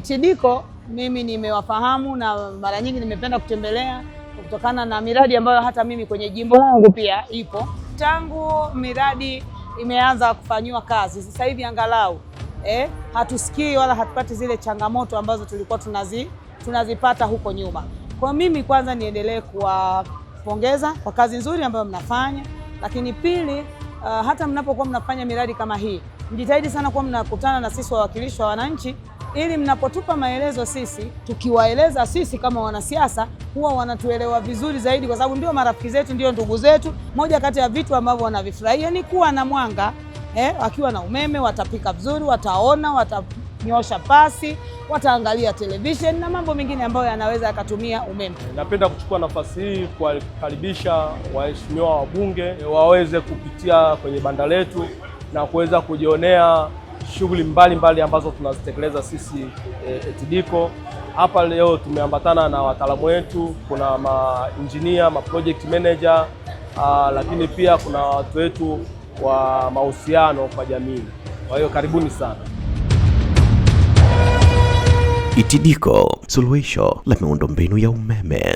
ETDCO mimi nimewafahamu na mara nyingi nimependa kutembelea kutokana na miradi ambayo hata mimi kwenye jimbo langu pia ipo. Tangu miradi imeanza kufanywa kazi, sasa hivi angalau hatusikii wala hatupati zile changamoto ambazo tulikuwa tunazipata huko nyuma. Kwa mimi kwanza niendelee kuwapongeza kwa kazi nzuri ambayo mnafanya, lakini pili, hata mnapokuwa mnafanya miradi kama hii, mjitahidi sana kuwa mnakutana na sisi wawakilishi wa wananchi, ili mnapotupa maelezo sisi, tukiwaeleza sisi kama wanasiasa, huwa wanatuelewa vizuri zaidi, kwa sababu ndio marafiki zetu, ndio ndugu zetu. Moja kati ya vitu ambavyo wanavifurahia ni kuwa na mwanga. Wakiwa na umeme watapika vizuri, wataona, watanyosha pasi, wataangalia television na mambo mengine ambayo yanaweza yakatumia umeme. Napenda kuchukua nafasi hii kuwakaribisha waheshimiwa wabunge waweze kupitia kwenye banda letu na kuweza kujionea shughuli mbalimbali ambazo tunazitekeleza sisi ETDCO. Hapa leo tumeambatana na wataalamu wetu, kuna ma-engineer, ma-project manager, lakini pia kuna watu wetu wa mahusiano kwa jamii. Kwa hiyo karibuni sana. ETDCO, suluhisho la miundombinu ya umeme.